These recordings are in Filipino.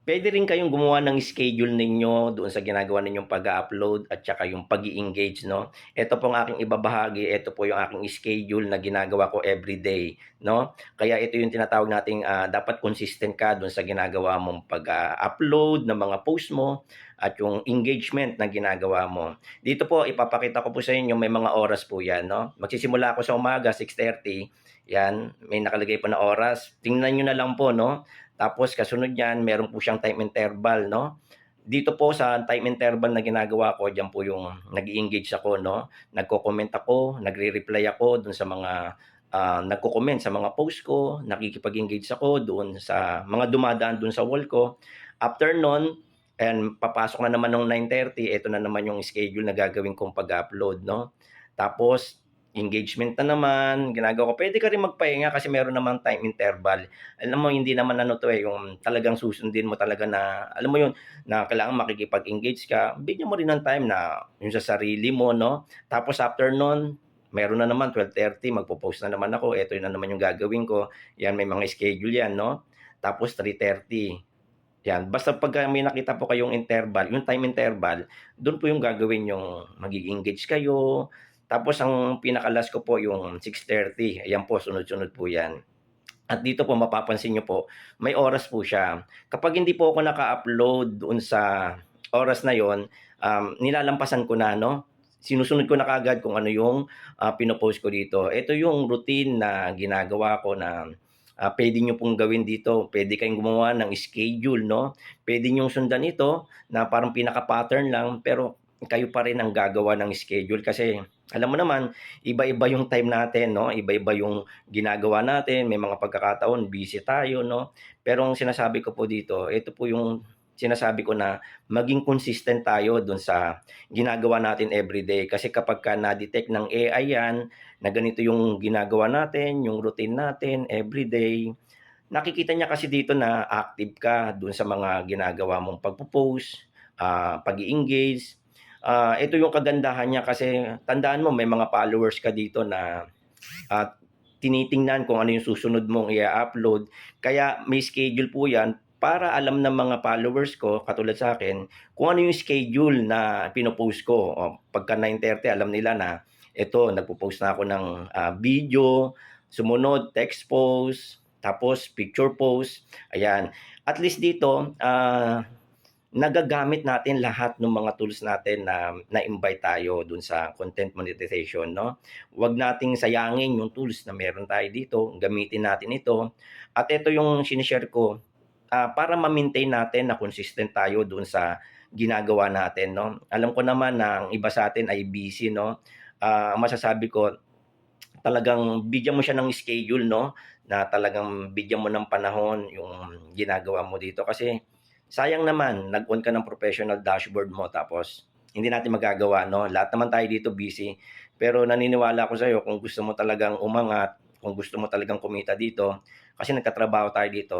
Puwede rin kayong gumawa ng schedule ninyo doon sa ginagawa ninyong pag-a-upload at saka yung pag-e-engage 'no. Ito pong aking ibabahagi, ito po yung aking schedule na ginagawa ko everyday 'no. Kaya ito yung tinatawag nating, dapat consistent ka doon sa ginagawa mong pag-a-upload ng mga post mo at yung engagement na ginagawa mo. Dito po ipapakita ko po sa inyo may mga oras po 'yan 'no. Magsisimula ako sa umaga 6:30, 'yan, may nakalagay po na oras. Tingnan niyo na lang po 'no. Tapos kasunod niyan meron po siyang time interval 'no. Dito po sa time interval na ginagawa ko, diyan po yung nag-e-engage ako 'no, nagko-comment ako, nagre-reply ako dun sa mga, nagko-comment sa mga post ko, nakikipag-engage ako doon sa mga dumadaan dun sa wall ko. After nun, and papasok na naman nung 9:30, eto na naman yung schedule na gagawin kong pag-upload 'no. Tapos engagement na naman, ginagawa ko. Puwede ka rin magpahinga kasi meron namang time interval. Alam mo hindi naman ano 'to, yung talagang susundin mo talaga na alam mo yun, na kailangan makikipag-engage ka, bigyan mo rin ng time na yung sa sarili mo 'no. Tapos after nun, meron na naman 12:30 magpo-post na naman ako, eto na naman yung gagawin ko, 'yan may mga schedule 'yan 'no. Tapos 3:30, 'yan. Basta pagka may nakita po kayong interval, yung time interval, dun po yung gagawin yung mag-e-engage kayo. Tapos ang pinaka-last ko po yung 6:30, ayan po sunod-sunod po 'yan. At dito po mapapansin niyo po, may oras po siya. Kapag hindi po ako naka-upload doon sa oras na yon, nilalampasan ko na 'no, sinusunod ko na kaagad kung ano yung, pino-post ko dito. Ito yung routine na ginagawa ko na, puwede niyo pong gawin dito. Puwede kayong gumawa ng schedule 'no, puwede niyong sundan ito na parang pinaka-pattern lang, pero kayo pa rin ang gagawa ng schedule kasi alam mo naman, iba-iba yung time natin 'no, iba-iba yung ginagawa natin, may mga pagkakataon busy tayo 'no. Pero ang sinasabi ko po dito, ito po yung sinasabi ko na maging consistent tayo dun sa ginagawa natin everyday. Kasi kapagka na-detect ng AI 'yan, na ganito yung ginagawa natin, yung routine natin everyday, nakikita niya kasi dito na active ka dun sa mga ginagawa mong pagpo-post, pag-e-engage. Ito yung kagandahan niya kasi tandaan mo may mga followers ka dito na at tinitingnan kung ano yung susunod mong i-upload. Kaya may schedule po 'yan para alam ng mga followers ko katulad sa akin kung ano yung schedule na pino-post ko. O pagka 9:30 alam nila na eto nagpo-post na ako ng, video, sumunod text post, tapos picture post, ayan. At least dito, nagagamit natin lahat ng mga tools natin na na-invite tayo dun sa content monetization 'no. Huwag nating sayangin yung tools na meron tayo dito, gamitin natin ito. At ito yung shine-share ko, para ma-maintain natin na consistent tayo dun sa ginagawa natin 'no. Alam ko naman na ang iba sa'tin ay busy 'no. Ang masasabi ko, talagang bigyan mo siya ng schedule 'no, na talagang bigyan mo ng panahon yung ginagawa mo dito kasi sayang naman nag-on ka ng professional dashboard mo tapos hindi natin magagawa 'no, lahat naman tayo dito busy. Pero naniniwala ako sa'yo kung gusto mo talagang umangat, kung gusto mo talagang kumita dito, kasi nagtatrabaho tayo dito,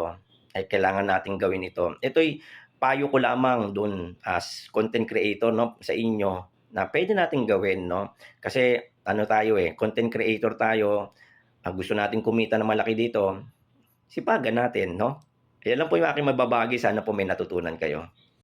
ay kailangan nating gawin ito. Ito'y payo ko lamang dun as content creator 'no, sa inyo na puwede nating gawin 'no. Kasi ano tayo, content creator tayo, gusto nating kumita ng malaki dito, sipagan natin 'no. Yan lang po yung aking mababahagi, sana po may natutunan kayo.